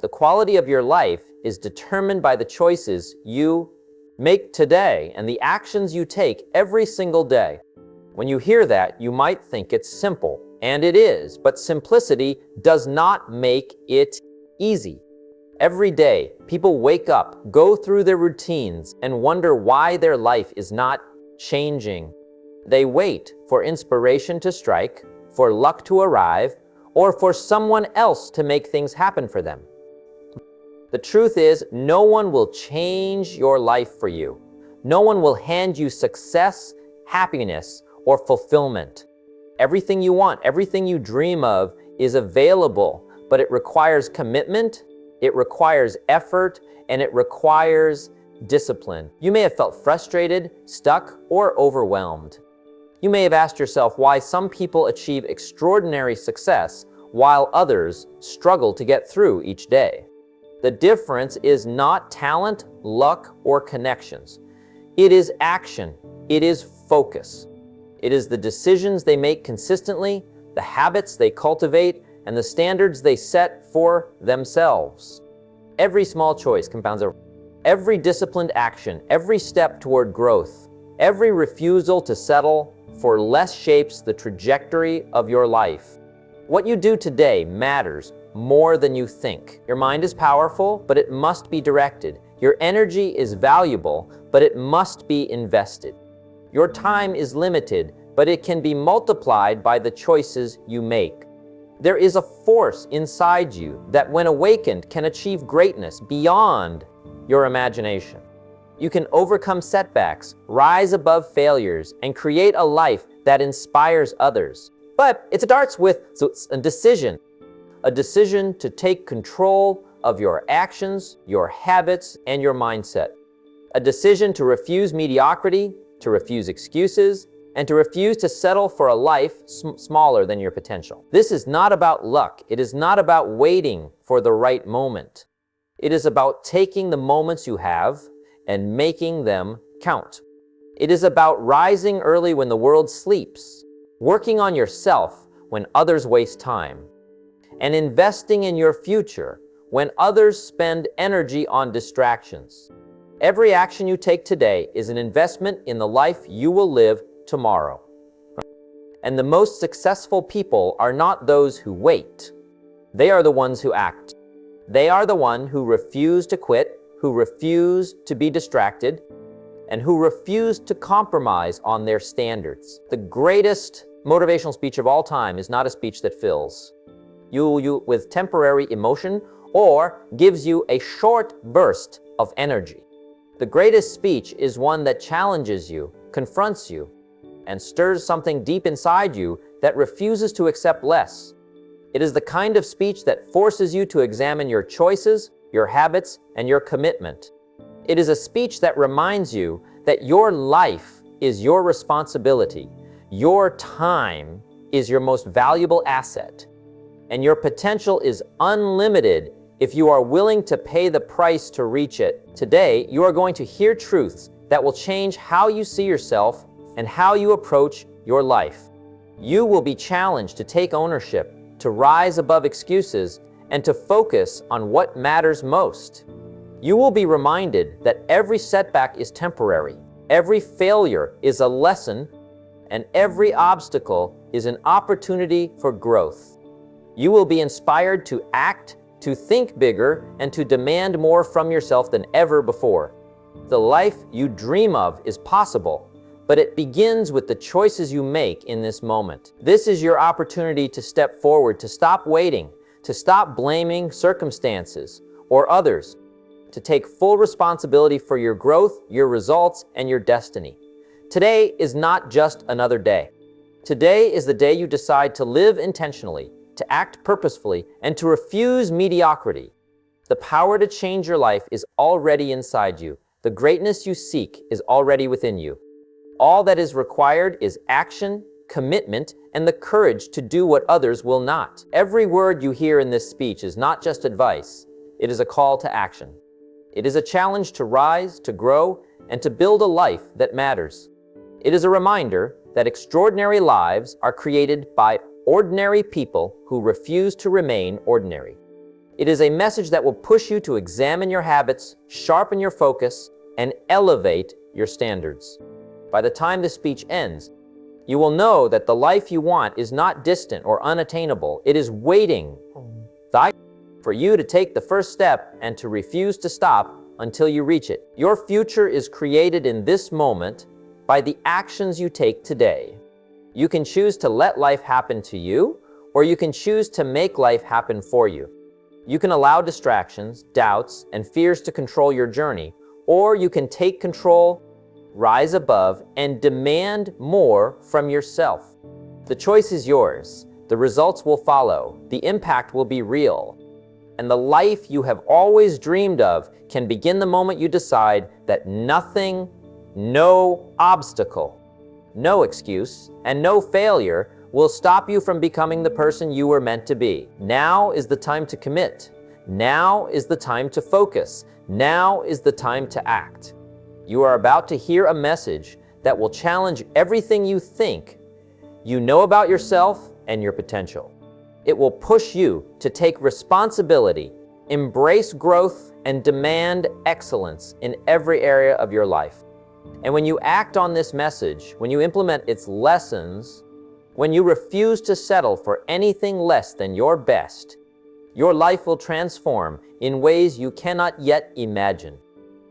The quality of your life is determined by the choices you make today and the actions you take every single day. When you hear that, you might think it's simple, and it is, but simplicity does not make it easy. Every day, people wake up, go through their routines, and wonder why their life is not changing. They wait for inspiration to strike, for luck to arrive, or for someone else to make things happen for them. The truth is, no one will change your life for you. No one will hand you success, happiness, or fulfillment. Everything you want, everything you dream of is available, but it requires commitment, it requires effort, and it requires discipline. You may have felt frustrated, stuck, or overwhelmed. You may have asked yourself why some people achieve extraordinary success while others struggle to get through each day. The difference is not talent, luck, or connections. It is action. It is focus. It is the decisions they make consistently, the habits they cultivate, and the standards they set for themselves. Every small choice compounds over. Every disciplined action, every step toward growth, every refusal to settle for less shapes the trajectory of your life. What you do today matters more than you think. Your mind is powerful, but it must be directed. Your energy is valuable, but it must be invested. Your time is limited, but it can be multiplied by the choices you make. There is a force inside you that, when awakened, can achieve greatness beyond your imagination. You can overcome setbacks, rise above failures, and create a life that inspires others. But it starts with a decision to take control of your actions, your habits, and your mindset. A decision to refuse mediocrity, to refuse excuses, and to refuse to settle for a life smaller than your potential. This is not about luck. It is not about waiting for the right moment. It is about taking the moments you have and making them count. It is about rising early when the world sleeps, working on yourself when others waste time, and investing in your future when others spend energy on distractions. Every action you take today is an investment in the life you will live tomorrow. And the most successful people are not those who wait. They are the ones who act. They are the ones who refuse to quit, who refuse to be distracted, and who refuse to compromise on their standards. The greatest motivational speech of all time is not a speech that fills you with temporary emotion or gives you a short burst of energy. The greatest speech is one that challenges you, confronts you, and stirs something deep inside you that refuses to accept less. It is the kind of speech that forces you to examine your choices, your habits, and your commitment. It is a speech that reminds you that your life is your responsibility, your time is your most valuable asset, and your potential is unlimited if you are willing to pay the price to reach it. Today, you are going to hear truths that will change how you see yourself and how you approach your life. You will be challenged to take ownership, to rise above excuses, and to focus on what matters most. You will be reminded that every setback is temporary, every failure is a lesson, and every obstacle is an opportunity for growth. You will be inspired to act, to think bigger, and to demand more from yourself than ever before. The life you dream of is possible, but it begins with the choices you make in this moment. This is your opportunity to step forward, to stop waiting, to stop blaming circumstances or others, to take full responsibility for your growth, your results, and your destiny. Today is not just another day. Today is the day you decide to live intentionally, to act purposefully, and to refuse mediocrity. The power to change your life is already inside you. The greatness you seek is already within you. All that is required is action, commitment, and the courage to do what others will not. Every word you hear in this speech is not just advice. It is a call to action. It is a challenge to rise, to grow, and to build a life that matters. It is a reminder that extraordinary lives are created by ordinary people who refuse to remain ordinary. It is a message that will push you to examine your habits, sharpen your focus, and elevate your standards. By the time this speech ends, you will know that the life you want is not distant or unattainable. It is waiting for you to take the first step and to refuse to stop until you reach it. Your future is created in this moment by the actions you take today. You can choose to let life happen to you, or you can choose to make life happen for you. You can allow distractions, doubts, and fears to control your journey, or you can take control, rise above, and demand more from yourself. The choice is yours. The results will follow. The impact will be real. And the life you have always dreamed of can begin the moment you decide that nothing, no obstacle, no excuse, and no failure will stop you from becoming the person you were meant to be. Now is the time to commit. Now is the time to focus. Now is the time to act. You are about to hear a message that will challenge everything you think you know about yourself and your potential. It will push you to take responsibility, embrace growth, and demand excellence in every area of your life. And when you act on this message, when you implement its lessons, when you refuse to settle for anything less than your best, your life will transform in ways you cannot yet imagine.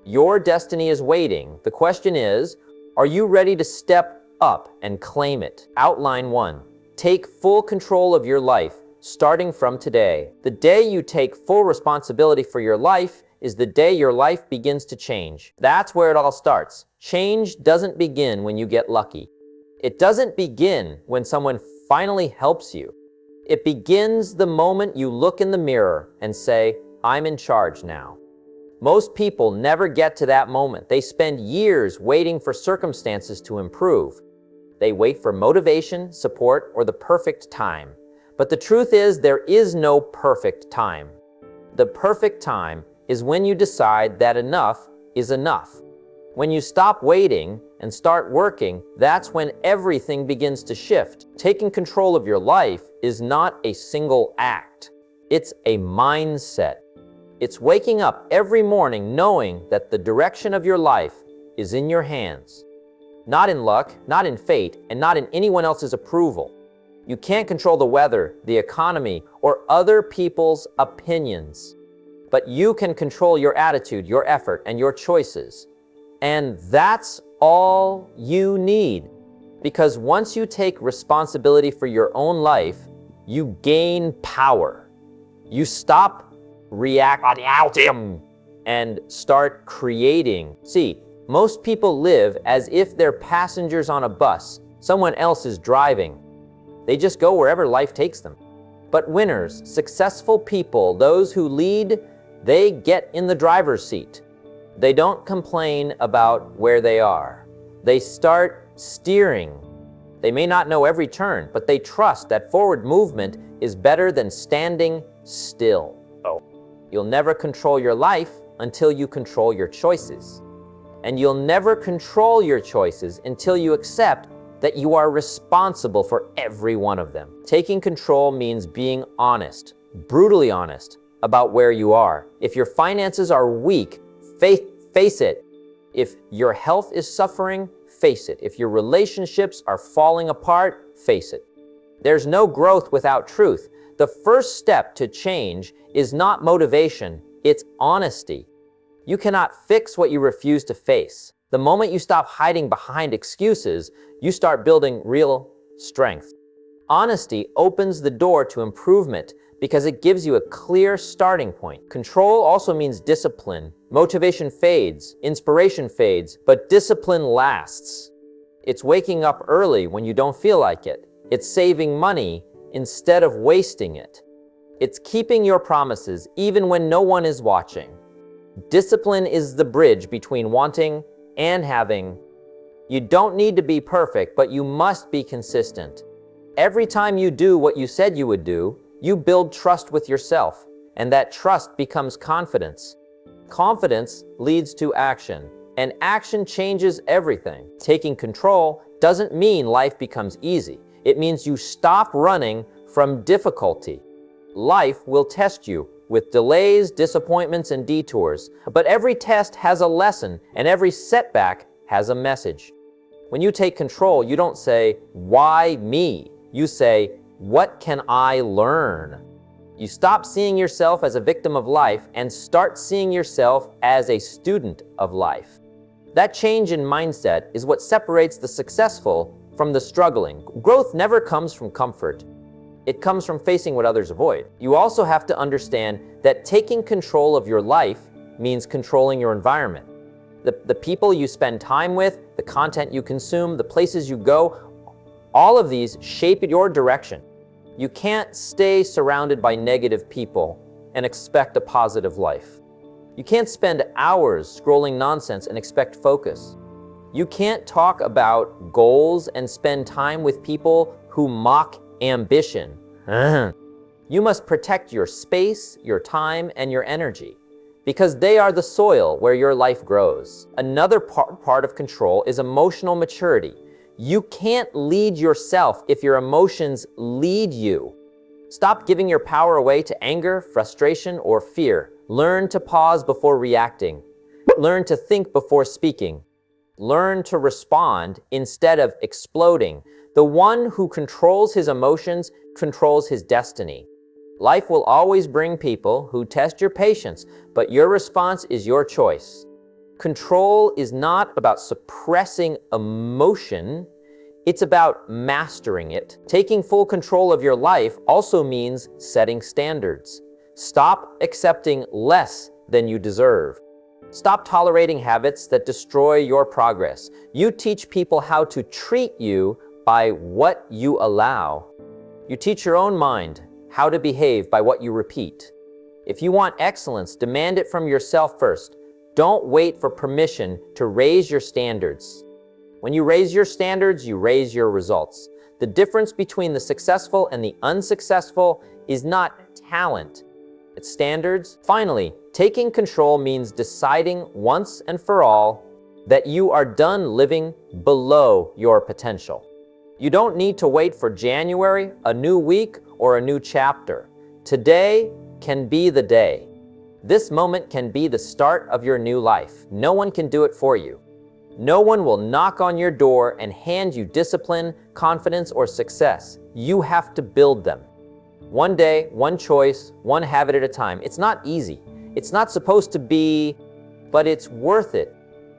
Your destiny is waiting. The question is, are you ready to step up and claim it? Outline 1. Take full control of your life, starting from today. The day you take full responsibility for your life is the day your life begins to change. That's where it all starts. Change doesn't begin when you get lucky. It doesn't begin when someone finally helps you. It begins the moment you look in the mirror and say, I'm in charge now. Most people never get to that moment. They spend years waiting for circumstances to improve. They wait for motivation, support, or the perfect time. But the truth is, there is no perfect time. The perfect time is when you decide that enough is enough. When you stop waiting and start working, that's when everything begins to shift. Taking control of your life is not a single act. It's a mindset. It's waking up every morning knowing that the direction of your life is in your hands. Not in luck, not in fate, and not in anyone else's approval. You can't control the weather, the economy, or other people's opinions. But you can control your attitude, your effort, and your choices. And that's all you need. Because once you take responsibility for your own life, you gain power. You stop reacting and start creating. See, most people live as if they're passengers on a bus. Someone else is driving. They just go wherever life takes them. But winners, successful people, those who lead, they get in the driver's seat. They don't complain about where they are. They start steering. They may not know every turn, but they trust that forward movement is better than standing still. You'll never control your life until you control your choices. And you'll never control your choices until you accept that you are responsible for every one of them. Taking control means being honest, brutally honest, about where you are. If your finances are weak, face it. If your health is suffering, face it. If your relationships are falling apart, face it. There's no growth without truth. The first step to change is not motivation, it's honesty. You cannot fix what you refuse to face. The moment you stop hiding behind excuses, you start building real strength. Honesty opens the door to improvement because it gives you a clear starting point. Control also means discipline. Motivation fades, inspiration fades, but discipline lasts. It's waking up early when you don't feel like it. It's saving money instead of wasting it. It's keeping your promises even when no one is watching. Discipline is the bridge between wanting and having. You don't need to be perfect, but you must be consistent. Every time you do what you said you would do, you build trust with yourself, and that trust becomes confidence. Confidence leads to action, and action changes everything. Taking control doesn't mean life becomes easy. It means you stop running from difficulty. Life will test you, with delays, disappointments, and detours. But every test has a lesson, and every setback has a message. When you take control, you don't say, "Why me?" You say, "What can I learn?" You stop seeing yourself as a victim of life and start seeing yourself as a student of life. That change in mindset is what separates the successful from the struggling. Growth never comes from comfort. It comes from facing what others avoid. You also have to understand that taking control of your life means controlling your environment. The people you spend time with, the content you consume, the places you go, all of these shape your direction. You can't stay surrounded by negative people and expect a positive life. You can't spend hours scrolling nonsense and expect focus. You can't talk about goals and spend time with people who mock ambition. You must protect your space, your time, and your energy, because they are the soil where your life grows. Another part of control is emotional maturity. You can't lead yourself if your emotions lead you. Stop giving your power away to anger, frustration, or fear. Learn to pause before reacting. Learn to think before speaking. Learn to respond instead of exploding. The one who controls his emotions controls his destiny. Life will always bring people who test your patience, but your response is your choice. Control is not about suppressing emotion, it's about mastering it. Taking full control of your life also means setting standards. Stop accepting less than you deserve. Stop tolerating habits that destroy your progress. You teach people how to treat you by what you allow. You teach your own mind how to behave by what you repeat. If you want excellence, demand it from yourself first. Don't wait for permission to raise your standards. When you raise your standards, you raise your results. The difference between the successful and the unsuccessful is not talent, it's standards. Finally, taking control means deciding once and for all that you are done living below your potential. You don't need to wait for January, a new week, or a new chapter. Today can be the day. This moment can be the start of your new life. No one can do it for you. No one will knock on your door and hand you discipline, confidence, or success. You have to build them. One day, one choice, one habit at a time. It's not easy. It's not supposed to be, but it's worth it.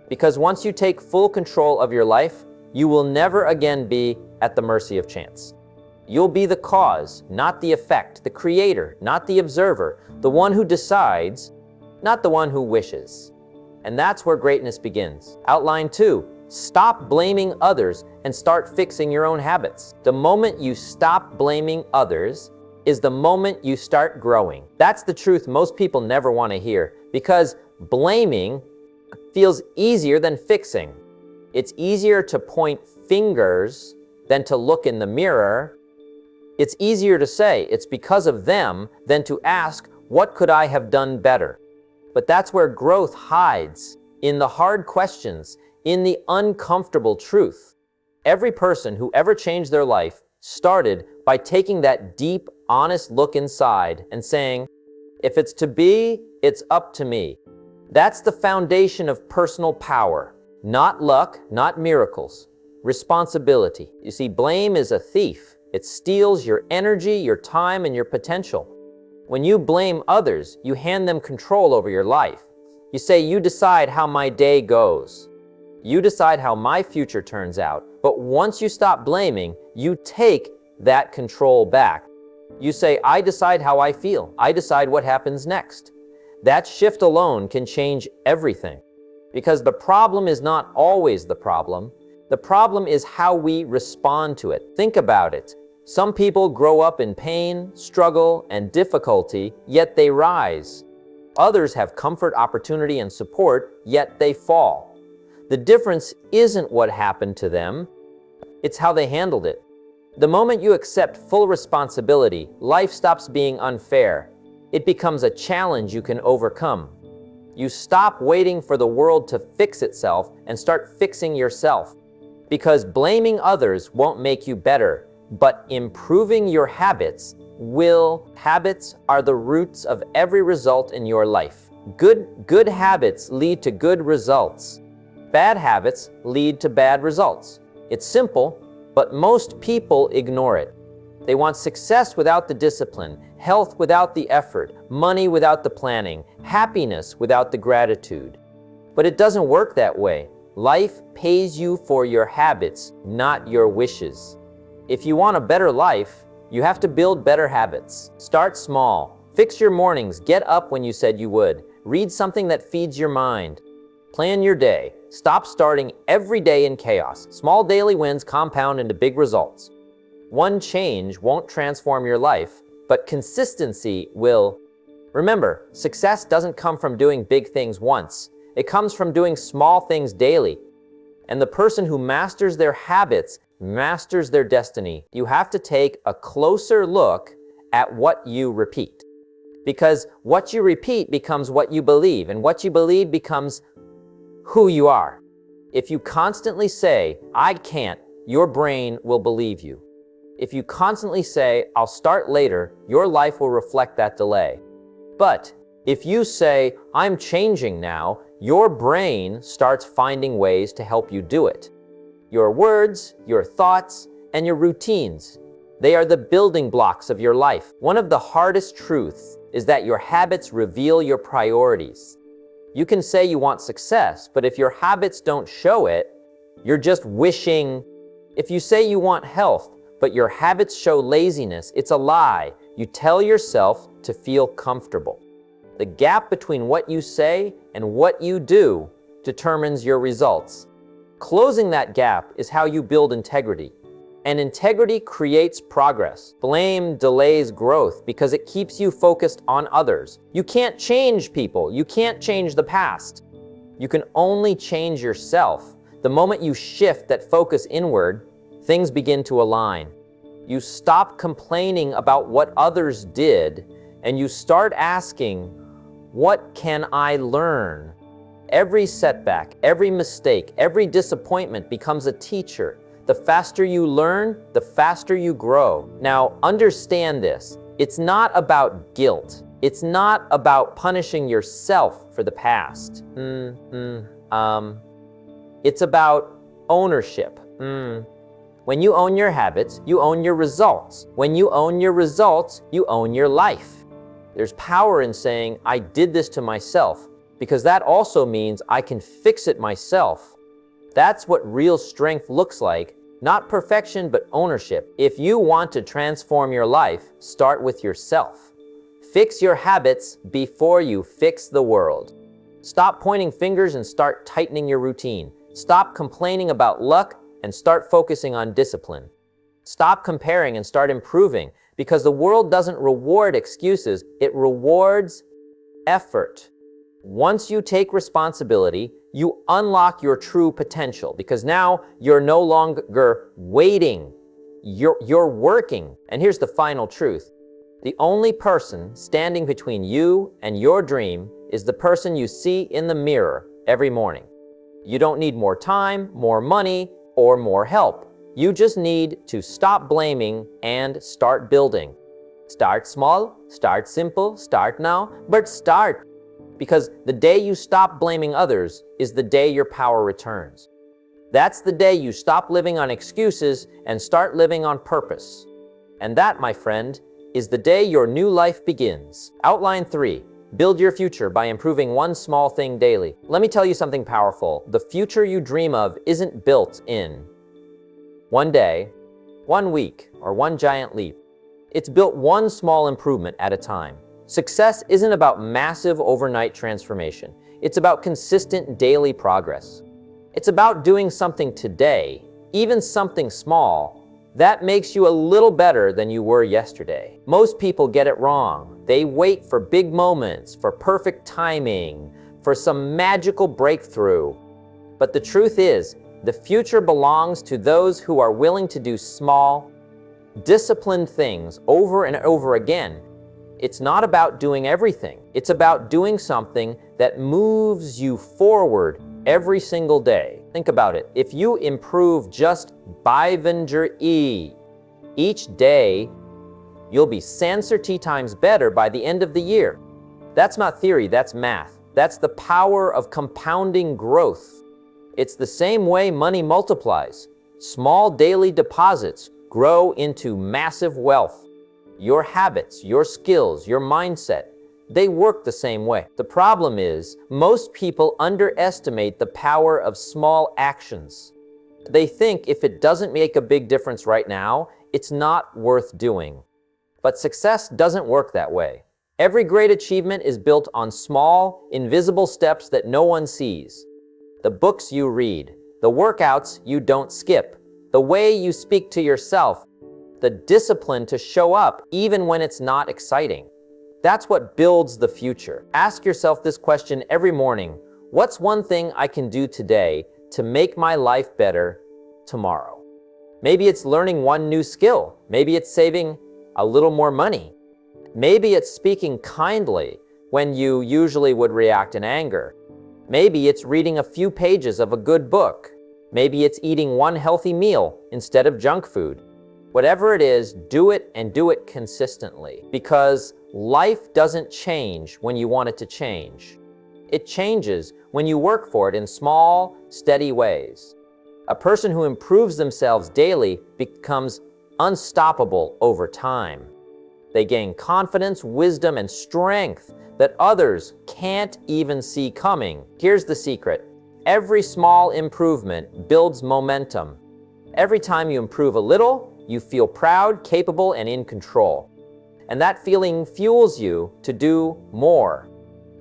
Because once you take full control of your life, you will never again be at the mercy of chance. You'll be the cause, not the effect, the creator, not the observer, the one who decides, not the one who wishes. And that's where greatness begins. Outline 2, stop blaming others and start fixing your own habits. The moment you stop blaming others is the moment you start growing. That's the truth most people never want to hear, because blaming feels easier than fixing. It's easier to point fingers than to look in the mirror. It's easier to say it's because of them than to ask, what could I have done better? But that's where growth hides, in the hard questions, in the uncomfortable truth. Every person who ever changed their life started by taking that deep, honest look inside and saying, if it's to be, it's up to me. That's the foundation of personal power. Not luck, not miracles. Responsibility. You see, blame is a thief. It steals your energy, your time, and your potential. When you blame others, you hand them control over your life. You say, you decide how my day goes. You decide how my future turns out. But once you stop blaming, you take that control back. You say, I decide how I feel. I decide what happens next. That shift alone can change everything. Because the problem is not always the problem. The problem is how we respond to it. Think about it. Some people grow up in pain, struggle, and difficulty, yet they rise. Others have comfort, opportunity, and support, yet they fall. The difference isn't what happened to them, it's how they handled it. The moment you accept full responsibility, life stops being unfair. It becomes a challenge you can overcome. You stop waiting for the world to fix itself and start fixing yourself. Because blaming others won't make you better, but improving your habits will. Habits are the roots of every result in your life. Good habits lead to good results. Bad habits lead to bad results. It's simple, but most people ignore it. They want success without the discipline, health without the effort, money without the planning, happiness without the gratitude. But it doesn't work that way. Life pays you for your habits, not your wishes. If you want a better life, you have to build better habits. Start small. Fix your mornings. Get up when you said you would. Read something that feeds your mind. Plan your day. Stop starting every day in chaos. Small daily wins compound into big results. One change won't transform your life, but consistency will. Remember, success doesn't come from doing big things once. It comes from doing small things daily. And the person who masters their habits masters their destiny. You have to take a closer look at what you repeat. Because what you repeat becomes what you believe, and what you believe becomes who you are. If you constantly say, "I can't," your brain will believe you. If you constantly say, "I'll start later," your life will reflect that delay. But if you say, "I'm changing now," your brain starts finding ways to help you do it. Your words, your thoughts, and your routines, they are the building blocks of your life. One of the hardest truths is that your habits reveal your priorities. You can say you want success, but if your habits don't show it, you're just wishing. If you say you want health, but your habits show laziness, it's a lie. You tell yourself to feel comfortable. The gap between what you say and what you do determines your results. Closing that gap is how you build integrity. And integrity creates progress. Blame delays growth because it keeps you focused on others. You can't change people. You can't change the past. You can only change yourself. The moment you shift that focus inward, things begin to align. You stop complaining about what others did, and you start asking, "What can I learn?" Every setback, every mistake, every disappointment becomes a teacher. The faster you learn, the faster you grow. Now, understand this. It's not about guilt. It's not about punishing yourself for the past. It's about ownership. When you own your habits, you own your results. When you own your results, you own your life. There's power in saying, "I did this to myself," because that also means I can fix it myself. That's what real strength looks like. Not perfection, but ownership. If you want to transform your life, start with yourself. Fix your habits before you fix the world. Stop pointing fingers and start tightening your routine. Stop complaining about luck and start focusing on discipline. Stop comparing and start improving, because the world doesn't reward excuses, it rewards effort. Once you take responsibility, you unlock your true potential, because now you're no longer waiting, you're working. And here's the final truth. The only person standing between you and your dream is the person you see in the mirror every morning. You don't need more time, more money, or more help. You just need to stop blaming and start building. Start small, start simple, start now, but start. Because the day you stop blaming others is the day your power returns. That's the day you stop living on excuses and start living on purpose. And that, my friend, is the day your new life begins. Outline 3. Build your future by improving one small thing daily. Let me tell you something powerful. The future you dream of isn't built in one day, 1 week, or one giant leap. It's built one small improvement at a time. Success isn't about massive overnight transformation. It's about consistent daily progress. It's about doing something today, even something small, that makes you a little better than you were yesterday. Most people get it wrong. They wait for big moments, for perfect timing, for some magical breakthrough. But the truth is, the future belongs to those who are willing to do small, disciplined things over and over again. It's not about doing everything. It's about doing something that moves you forward every single day. Think about it. If you improve just each day, You'll be T times better by the end of the year. That's not theory, that's math. That's the power of compounding growth. It's the same way money multiplies. Small daily deposits grow into massive wealth. Your habits, your skills, your mindset, they work the same way. The problem is, most people underestimate the power of small actions. They think if it doesn't make a big difference right now, it's not worth doing. But success doesn't work that way. Every great achievement is built on small, invisible steps that no one sees. The books you read, the workouts you don't skip, the way you speak to yourself, the discipline to show up even when it's not exciting. That's what builds the future. Ask yourself this question every morning. What's one thing I can do today to make my life better tomorrow? Maybe it's learning one new skill. Maybe it's saving a little more money. Maybe it's speaking kindly when you usually would react in anger. Maybe it's reading a few pages of a good book. Maybe it's eating one healthy meal instead of junk food. Whatever it is, do it and do it consistently, because life doesn't change when you want it to change. It changes when you work for it in small, steady ways. A person who improves themselves daily becomes unstoppable over time. They gain confidence, wisdom, and strength that others can't even see coming. Here's the secret. Every small improvement builds momentum. Every time you improve a little, you feel proud, capable, and in control. And that feeling fuels you to do more.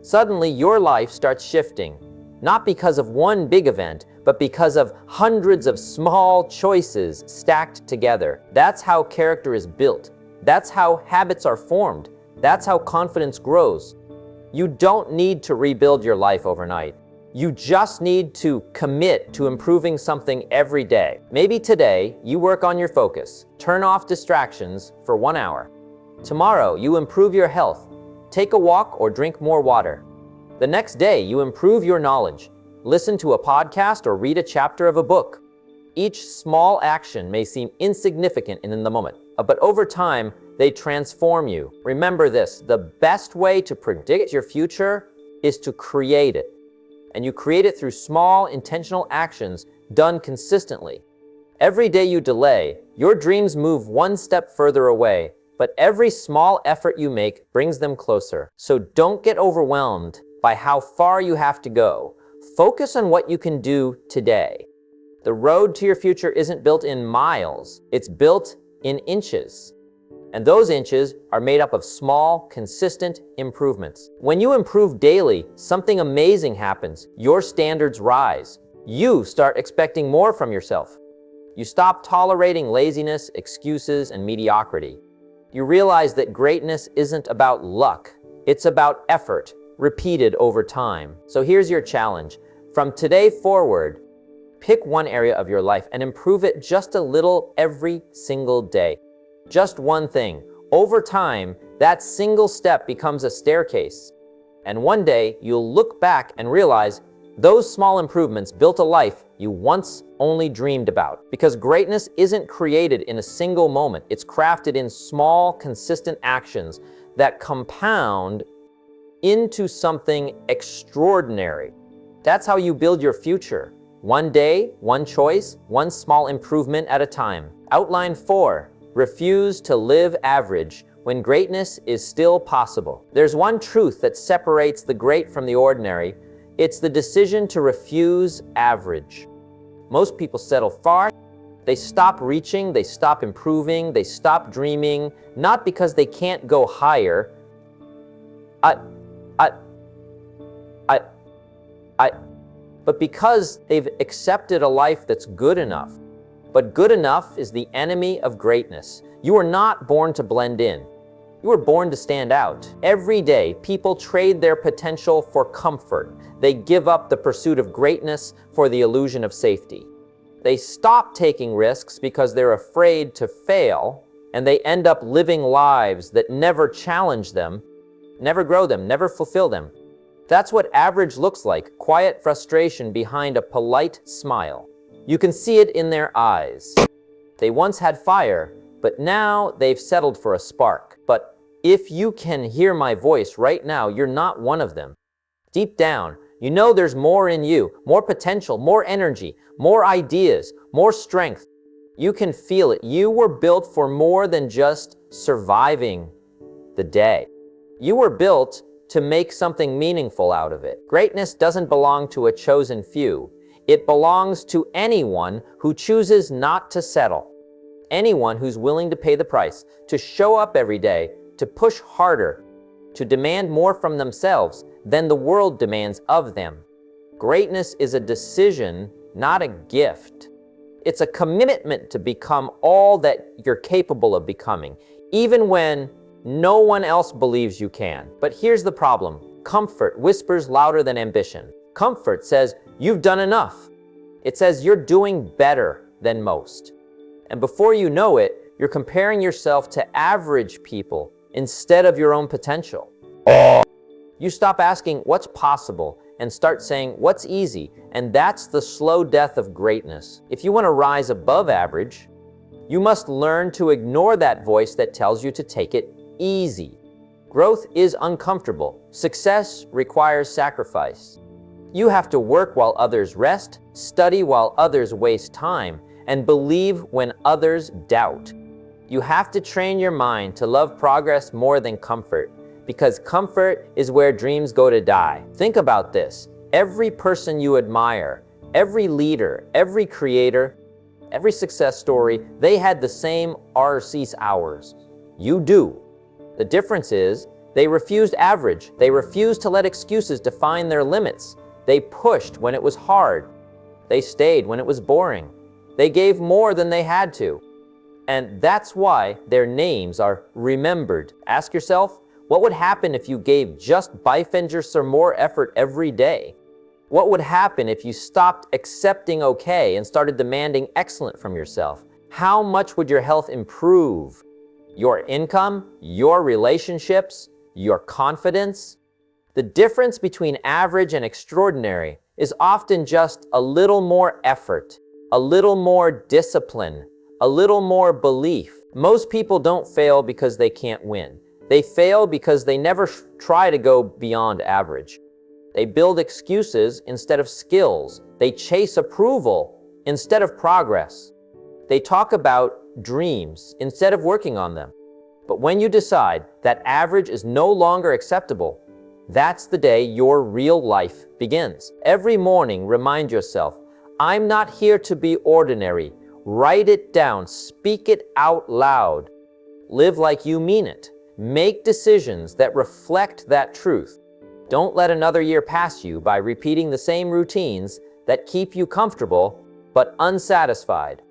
Suddenly, your life starts shifting, not because of one big event, but because of hundreds of small choices stacked together. That's how character is built. That's how habits are formed. That's how confidence grows. You don't need to rebuild your life overnight. You just need to commit to improving something every day. Maybe today you work on your focus, turn off distractions for 1 hour. Tomorrow you improve your health, take a walk or drink more water. The next day you improve your knowledge, listen to a podcast or read a chapter of a book. Each small action may seem insignificant in the moment, but over time they transform you. Remember this, the best way to predict your future is to create it. And you create it through small, intentional actions done consistently. Every day you delay, your dreams move one step further away, but every small effort you make brings them closer. So don't get overwhelmed by how far you have to go. Focus on what you can do today. The road to your future isn't built in miles, it's built in inches. And those inches are made up of small, consistent improvements. When you improve daily, something amazing happens. Your standards rise. You start expecting more from yourself. You stop tolerating laziness, excuses, and mediocrity. You realize that greatness isn't about luck. It's about effort, repeated over time. So here's your challenge. From today forward, pick one area of your life and improve it just a little every single day. Just one thing. Over time, that single step becomes a staircase. And one day, you'll look back and realize those small improvements built a life you once only dreamed about. Because greatness isn't created in a single moment. It's crafted in small, consistent actions that compound into something extraordinary. That's how you build your future. One day, one choice, one small improvement at a time. Outline 4. Refuse to live average when greatness is still possible. There's one truth that separates the great from the ordinary. It's the decision to refuse average. Most people settle far. They stop reaching, they stop improving, they stop dreaming, not because they can't go higher, but because they've accepted a life that's good enough. But good enough is the enemy of greatness. You were not born to blend in. You were born to stand out. Every day, people trade their potential for comfort. They give up the pursuit of greatness for the illusion of safety. They stop taking risks because they're afraid to fail, and they end up living lives that never challenge them, never grow them, never fulfill them. That's what average looks like, quiet frustration behind a polite smile. You can see it in their eyes. They once had fire, but now they've settled for a spark. But if you can hear my voice right now, you're not one of them. Deep down, you know there's more in you, more potential, more energy, more ideas, more strength. You can feel it. You were built for more than just surviving the day. You were built to make something meaningful out of it. Greatness doesn't belong to a chosen few. It belongs to anyone who chooses not to settle. Anyone who's willing to pay the price, to show up every day, to push harder, to demand more from themselves than the world demands of them. Greatness is a decision, not a gift. It's a commitment to become all that you're capable of becoming, even when no one else believes you can. But here's the problem. Comfort whispers louder than ambition. Comfort says, you've done enough. It says you're doing better than most. And before you know it, you're comparing yourself to average people instead of your own potential. You stop asking what's possible and start saying what's easy, and that's the slow death of greatness. If you want to rise above average, you must learn to ignore that voice that tells you to take it easy. Growth is uncomfortable. Success requires sacrifice. You have to work while others rest, study while others waste time, and believe when others doubt. You have to train your mind to love progress more than comfort, because comfort is where dreams go to die. Think about this. Every person you admire, every leader, every creator, every success story, they had the same RC's hours. You do. The difference is they refused average. They refused to let excuses define their limits. They pushed when it was hard. They stayed when it was boring. They gave more than they had to. And that's why their names are remembered. Ask yourself, what would happen if you gave just bifingers or more effort every day? What would happen if you stopped accepting okay and started demanding excellent from yourself? How much would your health improve? Your income, your relationships, your confidence? The difference between average and extraordinary is often just a little more effort, a little more discipline, a little more belief. Most people don't fail because they can't win. They fail because they never try to go beyond average. They build excuses instead of skills. They chase approval instead of progress. They talk about dreams instead of working on them. But when you decide that average is no longer acceptable, that's the day your real life begins. Every morning, remind yourself, I'm not here to be ordinary. Write it down. Speak it out loud. Live like you mean it. Make decisions that reflect that truth. Don't let another year pass you by repeating the same routines that keep you comfortable but unsatisfied.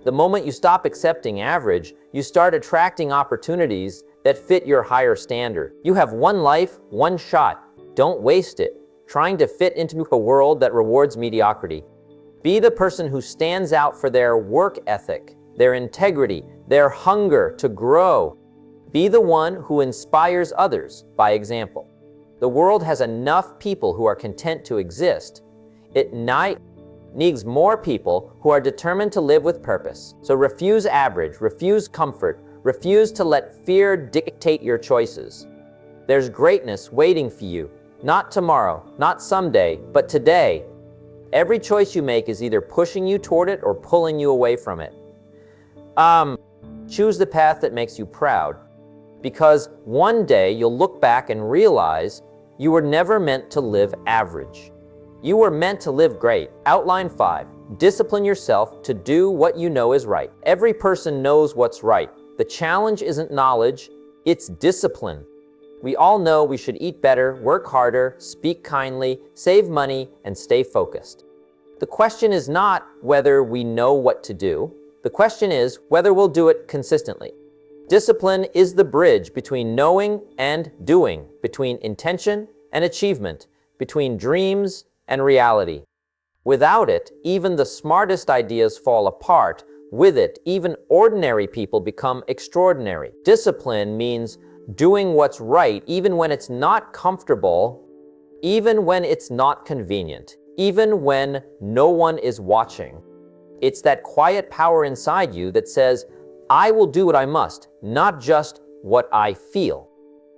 The moment you stop accepting average, you start attracting opportunities that fit your higher standard. You have one life, one shot. Don't waste it trying to fit into a world that rewards mediocrity. Be the person who stands out for their work ethic, their integrity, their hunger to grow. Be the one who inspires others by example. The world has enough people who are content to exist. It needs more people who are determined to live with purpose. So refuse average, refuse comfort, refuse to let fear dictate your choices. There's greatness waiting for you, not tomorrow, not someday, but today. Every choice you make is either pushing you toward it or pulling you away from it. Choose the path that makes you proud, because one day you'll look back and realize you were never meant to live average. You were meant to live great. Outline 5. Discipline yourself to do what you know is right. Every person knows what's right. The challenge isn't knowledge, it's discipline. We all know we should eat better, work harder, speak kindly, save money, and stay focused. The question is not whether we know what to do. The question is whether we'll do it consistently. Discipline is the bridge between knowing and doing, between intention and achievement, between dreams and reality. Without it, even the smartest ideas fall apart. With it, even ordinary people become extraordinary. Discipline means doing what's right even when it's not comfortable, even when it's not convenient, even when no one is watching. It's that quiet power inside you that says, I will do what I must, not just what I feel.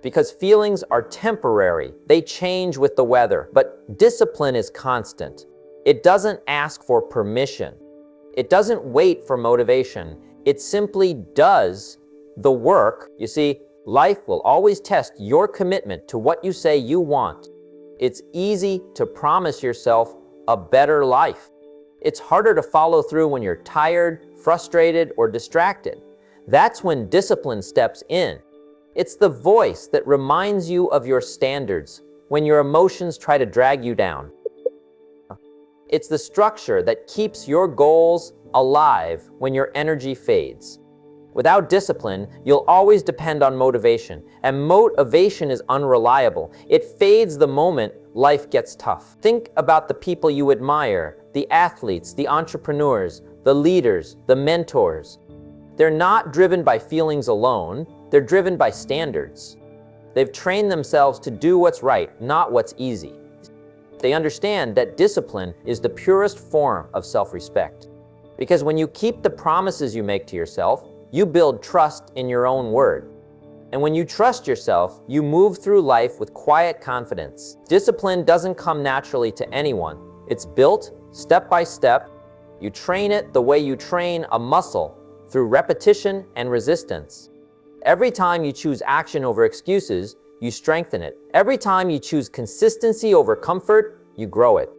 Because feelings are temporary. They change with the weather. But discipline is constant. It doesn't ask for permission. It doesn't wait for motivation. It simply does the work. You see, life will always test your commitment to what you say you want. It's easy to promise yourself a better life. It's harder to follow through when you're tired, frustrated, or distracted. That's when discipline steps in. It's the voice that reminds you of your standards when your emotions try to drag you down. It's the structure that keeps your goals alive when your energy fades. Without discipline, you'll always depend on motivation, and motivation is unreliable. It fades the moment life gets tough. Think about the people you admire, the athletes, the entrepreneurs, the leaders, the mentors. They're not driven by feelings alone, they're driven by standards. They've trained themselves to do what's right, not what's easy. They understand that discipline is the purest form of self-respect. Because when you keep the promises you make to yourself, you build trust in your own word. And when you trust yourself, you move through life with quiet confidence. Discipline doesn't come naturally to anyone. It's built step by step. You train it the way you train a muscle, through repetition and resistance. Every time you choose action over excuses, you strengthen it. Every time you choose consistency over comfort, you grow it.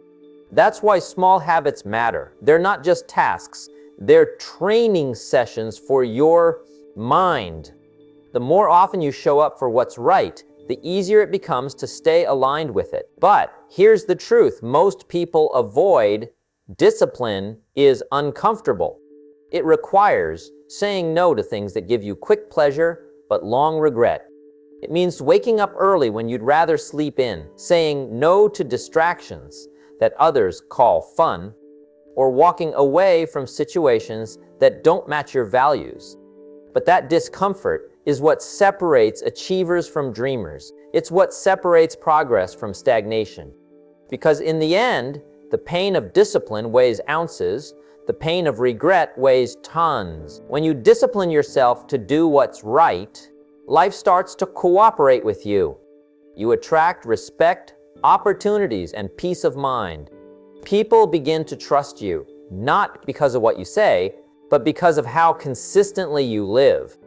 That's why small habits matter. They're not just tasks, they're training sessions for your mind. The more often you show up for what's right, the easier it becomes to stay aligned with it. But here's the truth: most people avoid discipline is uncomfortable. It requires saying no to things that give you quick pleasure but long regret. It means waking up early when you'd rather sleep in, saying no to distractions that others call fun, or walking away from situations that don't match your values. But that discomfort is what separates achievers from dreamers. It's what separates progress from stagnation. Because in the end, the pain of discipline weighs ounces, the pain of regret weighs tons. When you discipline yourself to do what's right, life starts to cooperate with you. You attract respect, opportunities, and peace of mind. People begin to trust you, not because of what you say, but because of how consistently you live.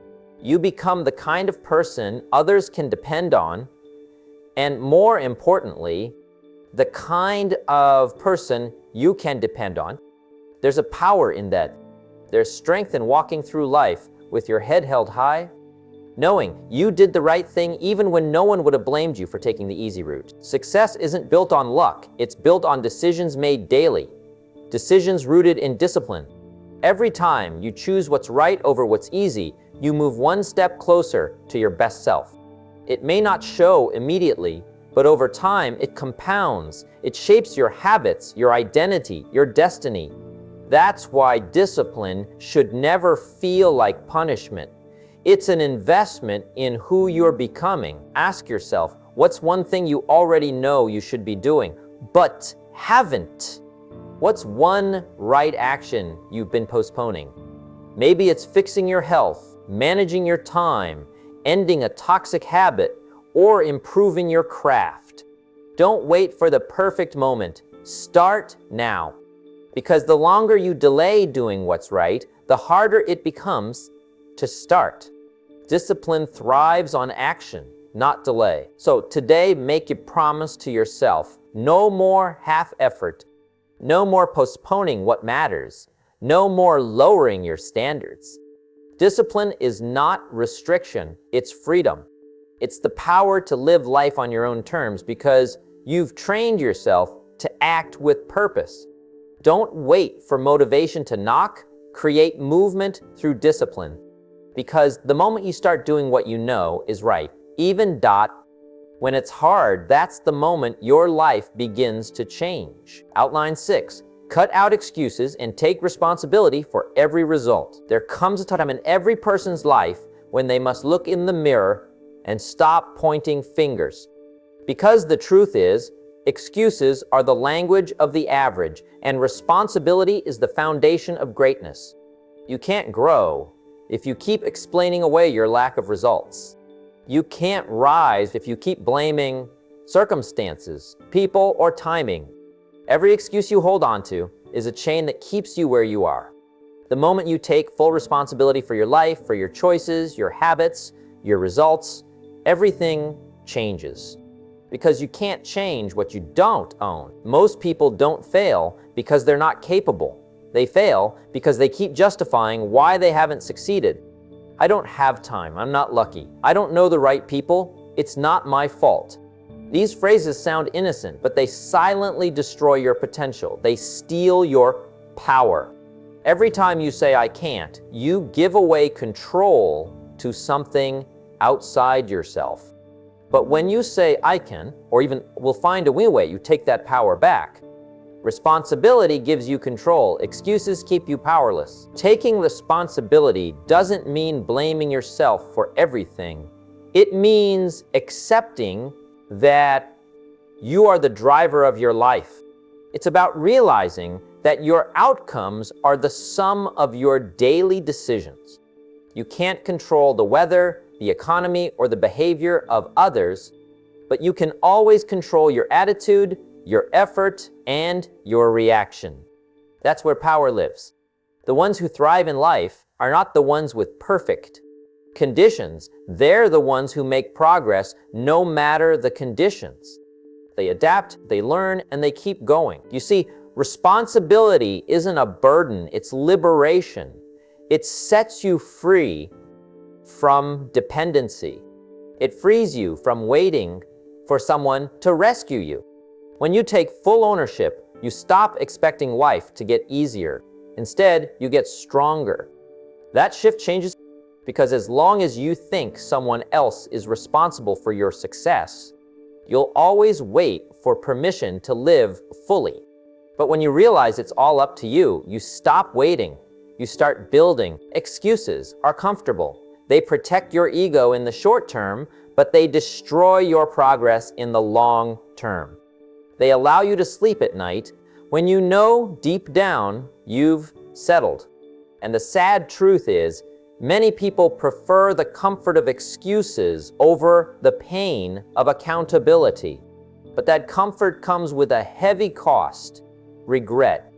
You become the kind of person others can depend on, and more importantly, the kind of person you can depend on. There's a power in that. There's strength in walking through life with your head held high, knowing you did the right thing even when no one would have blamed you for taking the easy route. Success isn't built on luck, it's built on decisions made daily, decisions rooted in discipline. Every time you choose what's right over what's easy, you move one step closer to your best self. It may not show immediately, but over time it compounds. It shapes your habits, your identity, your destiny. That's why discipline should never feel like punishment. It's an investment in who you're becoming. Ask yourself, what's one thing you already know you should be doing, but haven't? What's one right action you've been postponing? Maybe it's fixing your health, managing your time, ending a toxic habit, or improving your craft. Don't wait for the perfect moment. Start now. Because the longer you delay doing what's right, the harder it becomes to start. Discipline thrives on action, not delay. So today, make a promise to yourself. No more half effort. No more postponing what matters. No more lowering your standards. Discipline is not restriction, it's freedom. It's the power to live life on your own terms because you've trained yourself to act with purpose. Don't wait for motivation to knock. Create movement through discipline. Because the moment you start doing what you know is right, when it's hard, that's the moment your life begins to change. Outline 6. Cut out excuses and take responsibility for every result. There comes a time in every person's life when they must look in the mirror and stop pointing fingers. Because the truth is, excuses are the language of the average, and responsibility is the foundation of greatness. You can't grow, if you keep explaining away your lack of results. You can't rise if you keep blaming circumstances, people, or timing. Every excuse you hold on to is a chain that keeps you where you are. The moment you take full responsibility for your life, for your choices, your habits, your results, everything changes. Because you can't change what you don't own. Most people don't fail because they're not capable. They fail because they keep justifying why they haven't succeeded. I don't have time. I'm not lucky. I don't know the right people. It's not my fault. These phrases sound innocent, but they silently destroy your potential. They steal your power. Every time you say, I can't, you give away control to something outside yourself. But when you say, I can, or even we'll find a way, you take that power back. Responsibility gives you control. Excuses keep you powerless. Taking responsibility doesn't mean blaming yourself for everything. It means accepting that you are the driver of your life. It's about realizing that your outcomes are the sum of your daily decisions. You can't control the weather, the economy, or the behavior of others, but you can always control your attitude, your effort, and your reaction. That's where power lives. The ones who thrive in life are not the ones with perfect conditions. They're the ones who make progress no matter the conditions. They adapt, they learn, and they keep going. You see, responsibility isn't a burden, it's liberation. It sets you free from dependency. It frees you from waiting for someone to rescue you. When you take full ownership, you stop expecting life to get easier. Instead, you get stronger. That shift changes because as long as you think someone else is responsible for your success, you'll always wait for permission to live fully. But when you realize it's all up to you, you stop waiting. You start building. Excuses are comfortable. They protect your ego in the short term, but they destroy your progress in the long term. They allow you to sleep at night when you know deep down you've settled. And the sad truth is, many people prefer the comfort of excuses over the pain of accountability. But that comfort comes with a heavy cost: regret.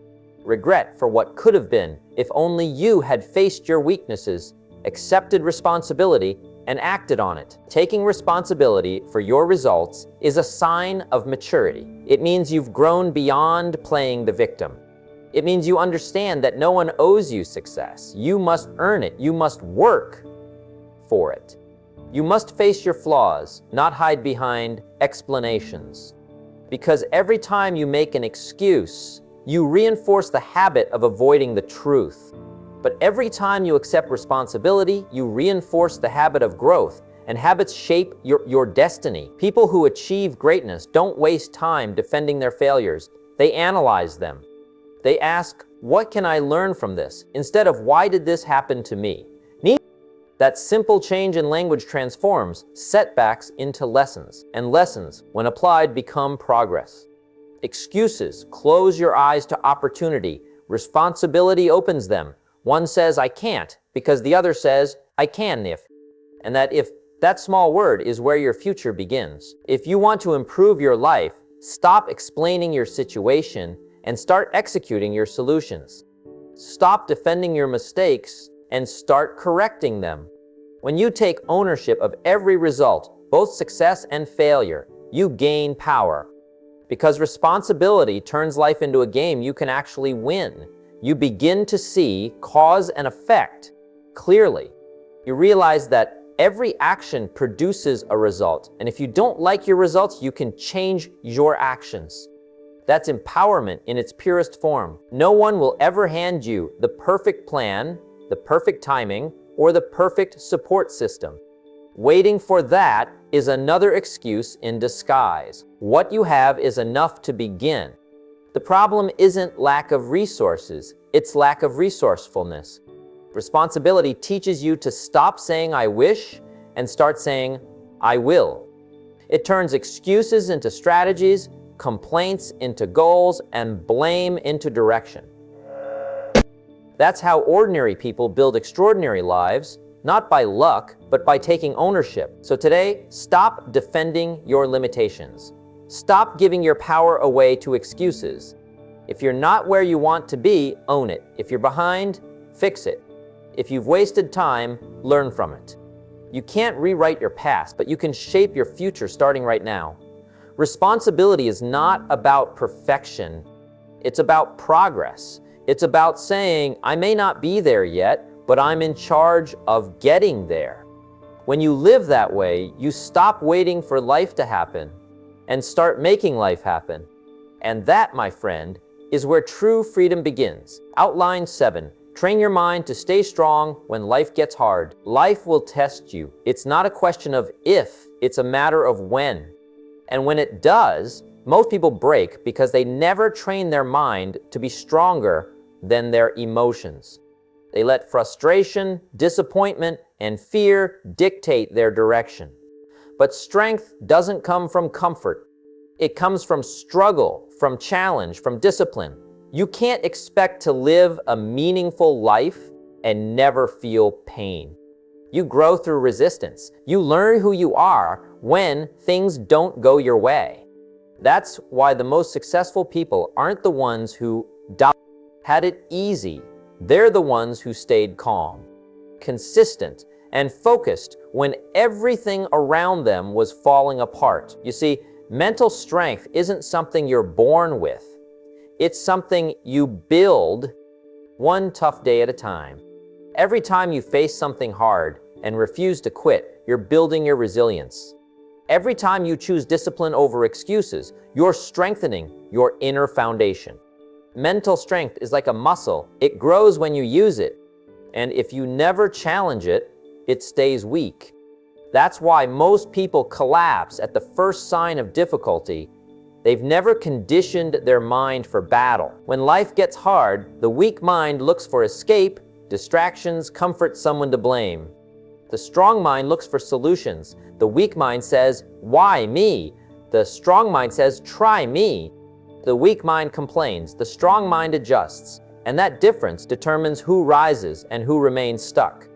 Regret for what could have been if only you had faced your weaknesses, accepted responsibility, and acted on it. Taking responsibility for your results is a sign of maturity. It means you've grown beyond playing the victim. It means you understand that no one owes you success. You must earn it. You must work for it. You must face your flaws, not hide behind explanations. Because every time you make an excuse, you reinforce the habit of avoiding the truth. But every time you accept responsibility, you reinforce the habit of growth, and habits shape your destiny. People who achieve greatness don't waste time defending their failures. They analyze them. They ask, what can I learn from this? Instead of, why did this happen to me? That simple change in language transforms setbacks into lessons, and lessons, when applied, become progress. Excuses close your eyes to opportunity. Responsibility opens them. One says, I can't, because the other says, I can if. And that small word is where your future begins. If you want to improve your life, stop explaining your situation and start executing your solutions. Stop defending your mistakes and start correcting them. When you take ownership of every result, both success and failure, you gain power. Because responsibility turns life into a game you can actually win. You begin to see cause and effect clearly. You realize that every action produces a result, and if you don't like your results, you can change your actions. That's empowerment in its purest form. No one will ever hand you the perfect plan, the perfect timing, or the perfect support system. Waiting for that is another excuse in disguise. What you have is enough to begin. The problem isn't lack of resources, it's lack of resourcefulness. Responsibility teaches you to stop saying I wish and start saying I will. It turns excuses into strategies, complaints into goals, and blame into direction. That's how ordinary people build extraordinary lives, not by luck, but by taking ownership. So today, stop defending your limitations. Stop giving your power away to excuses. If you're not where you want to be, own it. If you're behind, fix it. If you've wasted time, learn from it. You can't rewrite your past, but you can shape your future starting right now. Responsibility is not about perfection. It's about progress. It's about saying, I may not be there yet, but I'm in charge of getting there. When you live that way, you stop waiting for life to happen and start making life happen. And that, my friend, is where true freedom begins. Outline 7. Train your mind to stay strong when life gets hard. Life will test you. It's not a question of if, it's a matter of when. And when it does, most people break because they never train their mind to be stronger than their emotions. They let frustration, disappointment, and fear dictate their direction. But strength doesn't come from comfort. It comes from struggle, from challenge, from discipline. You can't expect to live a meaningful life and never feel pain. You grow through resistance. You learn who you are when things don't go your way. That's why the most successful people aren't the ones who had it easy. They're the ones who stayed calm, consistent, and focused when everything around them was falling apart. You see, mental strength isn't something you're born with. It's something you build one tough day at a time. Every time you face something hard and refuse to quit, you're building your resilience. Every time you choose discipline over excuses, you're strengthening your inner foundation. Mental strength is like a muscle. It grows when you use it. And if you never challenge it, it stays weak. That's why most people collapse at the first sign of difficulty. They've never conditioned their mind for battle. When life gets hard, the weak mind looks for escape, distractions, comfort, someone to blame. The strong mind looks for solutions. The weak mind says, why me? The strong mind says, try me. The weak mind complains. The strong mind adjusts. And that difference determines who rises and who remains stuck.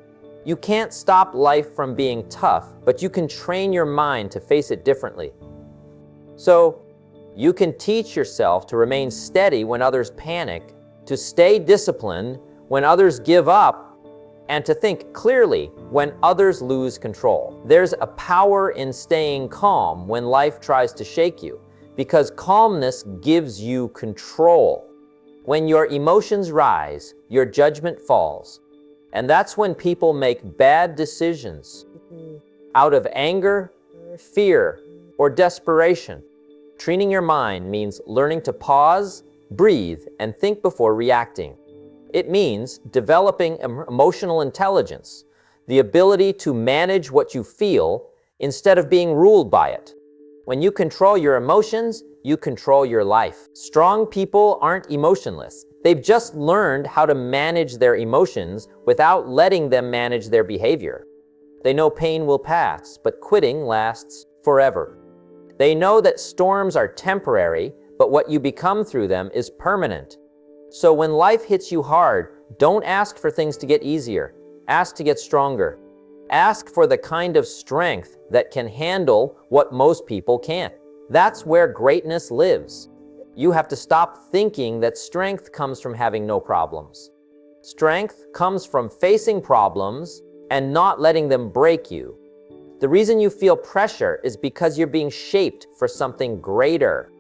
You can't stop life from being tough, but you can train your mind to face it differently. So, you can teach yourself to remain steady when others panic, to stay disciplined when others give up, and to think clearly when others lose control. There's a power in staying calm when life tries to shake you, because calmness gives you control. When your emotions rise, your judgment falls. And that's when people make bad decisions out of anger, fear, or desperation. Training your mind means learning to pause, breathe, and think before reacting. It means developing emotional intelligence, the ability to manage what you feel instead of being ruled by it. When you control your emotions, you control your life. Strong people aren't emotionless. They've just learned how to manage their emotions without letting them manage their behavior. They know pain will pass, but quitting lasts forever. They know that storms are temporary, but what you become through them is permanent. So when life hits you hard, don't ask for things to get easier. Ask to get stronger. Ask for the kind of strength that can handle what most people can't. That's where greatness lives. You have to stop thinking that strength comes from having no problems. Strength comes from facing problems and not letting them break you. The reason you feel pressure is because you're being shaped for something greater.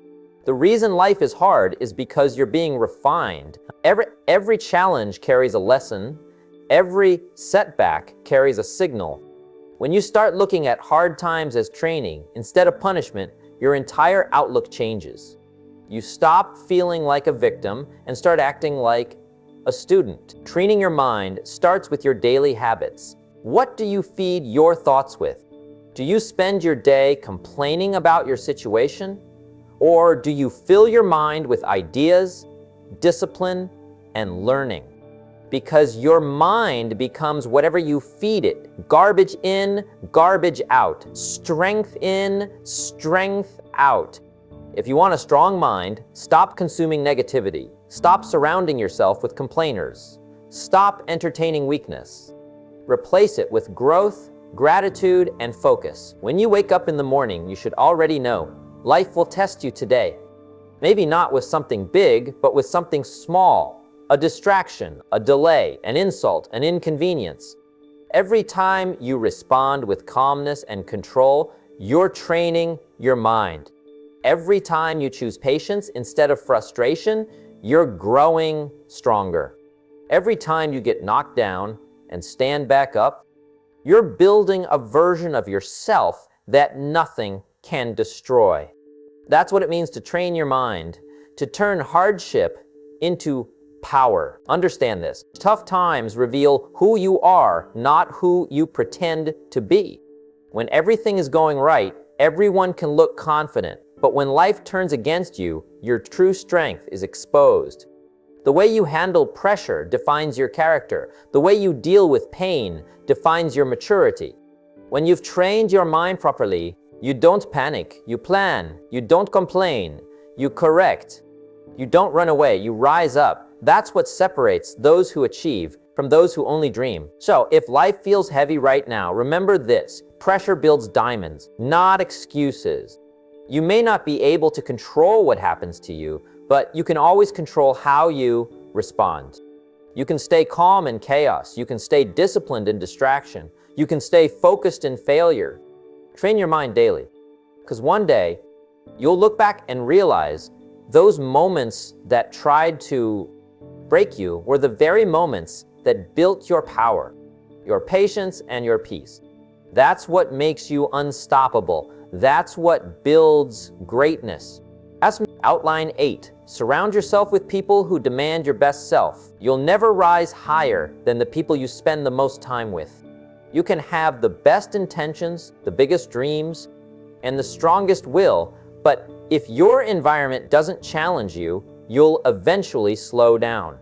The reason life is hard is because you're being refined. Every challenge carries a lesson. Every setback carries a signal. When you start looking at hard times as training instead of punishment, your entire outlook changes. You stop feeling like a victim and start acting like a student. Training your mind starts with your daily habits. What do you feed your thoughts with? Do you spend your day complaining about your situation? Or do you fill your mind with ideas, discipline, and learning? Because your mind becomes whatever you feed it. Garbage in, garbage out. Strength in, strength out. If you want a strong mind, stop consuming negativity. Stop surrounding yourself with complainers. Stop entertaining weakness. Replace it with growth, gratitude, and focus. When you wake up in the morning, you should already know life will test you today. Maybe not with something big, but with something small. A distraction, a delay, an insult, an inconvenience. Every time you respond with calmness and control, you're training your mind. Every time you choose patience instead of frustration, you're growing stronger. Every time you get knocked down and stand back up, you're building a version of yourself that nothing can destroy. That's what it means to train your mind, to turn hardship into power. Understand this. Tough times reveal who you are, not who you pretend to be. When everything is going right, everyone can look confident. But when life turns against you, your true strength is exposed. The way you handle pressure defines your character. The way you deal with pain defines your maturity. When you've trained your mind properly, you don't panic, you plan, you don't complain, you correct, you don't run away, you rise up. That's what separates those who achieve from those who only dream. So, if life feels heavy right now, remember this: pressure builds diamonds, not excuses. You may not be able to control what happens to you, but you can always control how you respond. You can stay calm in chaos. You can stay disciplined in distraction. You can stay focused in failure. Train your mind daily, because one day you'll look back and realize those moments that tried to break you were the very moments that built your power, your patience, and your peace. That's what makes you unstoppable. That's what builds greatness. As outline 8, surround yourself with people who demand your best self. You'll never rise higher than the people you spend the most time with. You can have the best intentions, the biggest dreams, and the strongest will, but if your environment doesn't challenge you, you'll eventually slow down.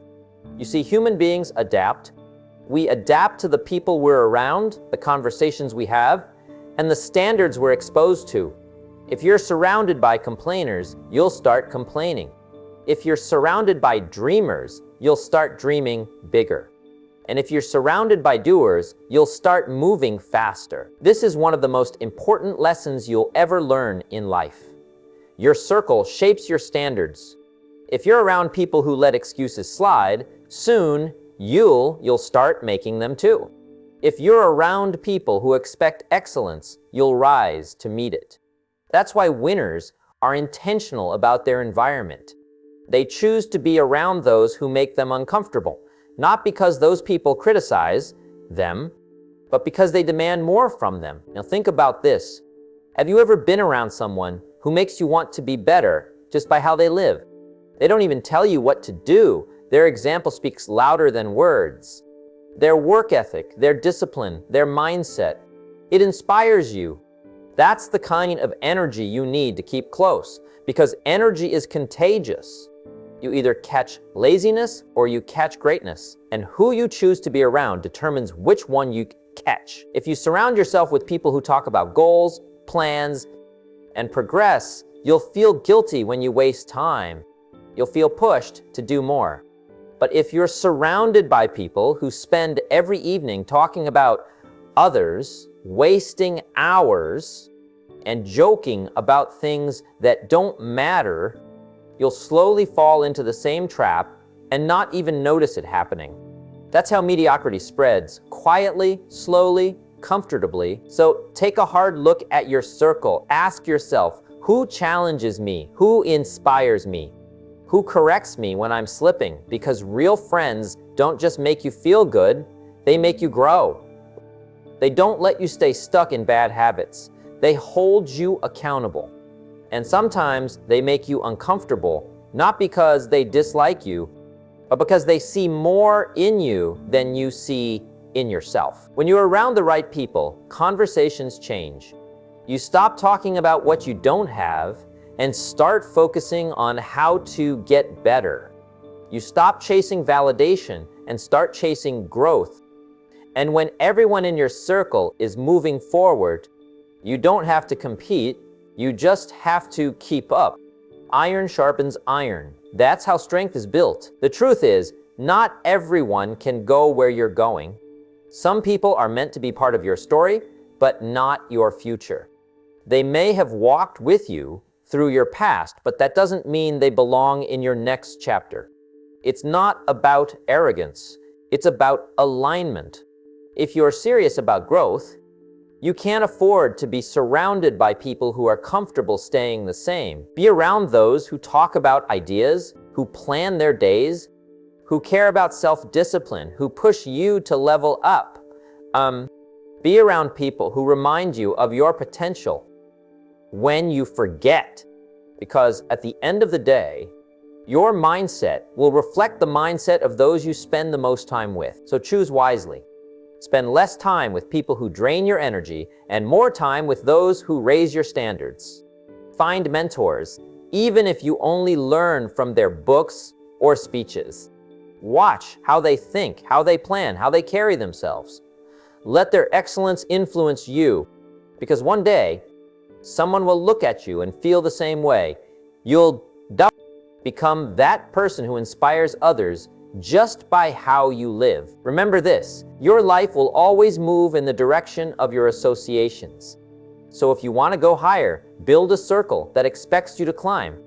You see, human beings adapt. We adapt to the people we're around, the conversations we have, and the standards we're exposed to. If you're surrounded by complainers, you'll start complaining. If you're surrounded by dreamers, you'll start dreaming bigger. And if you're surrounded by doers, you'll start moving faster. This is one of the most important lessons you'll ever learn in life. Your circle shapes your standards. If you're around people who let excuses slide, soon you'll start making them too. If you're around people who expect excellence, you'll rise to meet it. That's why winners are intentional about their environment. They choose to be around those who make them uncomfortable, not because those people criticize them, but because they demand more from them. Now think about this. Have you ever been around someone who makes you want to be better just by how they live? They don't even tell you what to do. Their example speaks louder than words. Their work ethic, their discipline, their mindset, it inspires you. That's the kind of energy you need to keep close, because energy is contagious. You either catch laziness or you catch greatness, and who you choose to be around determines which one you catch. If you surround yourself with people who talk about goals, plans, and progress, you'll feel guilty when you waste time. You'll feel pushed to do more. But if you're surrounded by people who spend every evening talking about others, wasting hours, and joking about things that don't matter, you'll slowly fall into the same trap and not even notice it happening. That's how mediocrity spreads, quietly, slowly, comfortably. So take a hard look at your circle. Ask yourself, who challenges me? Who inspires me? Who corrects me when I'm slipping? Because real friends don't just make you feel good, they make you grow. They don't let you stay stuck in bad habits. They hold you accountable. And sometimes they make you uncomfortable, not because they dislike you, but because they see more in you than you see in yourself. When you're around the right people, conversations change. You stop talking about what you don't have and start focusing on how to get better. You stop chasing validation and start chasing growth. And when everyone in your circle is moving forward, you don't have to compete, you just have to keep up. Iron sharpens iron. That's how strength is built. The truth is, Not everyone can go where you're going. Some people are meant to be part of your story, but not your future. They may have walked with you through your past, but that doesn't mean they belong in your next chapter. It's not about arrogance. It's about alignment. If you're serious about growth, you can't afford to be surrounded by people who are comfortable staying the same. Be around those who talk about ideas, who plan their days, who care about self-discipline, who push you to level up. Be around people who remind you of your potential when you forget. Because at the end of the day, your mindset will reflect the mindset of those you spend the most time with. So choose wisely. Spend less time with people who drain your energy and more time with those who raise your standards. Find mentors, even if you only learn from their books or speeches. Watch how they think, how they plan, how they carry themselves. Let their excellence influence you, because one day, someone will look at you and feel the same way. You'll become that person who inspires others just by how you live. Remember this, your life will always move in the direction of your associations. So if you want to go higher, build a circle that expects you to climb.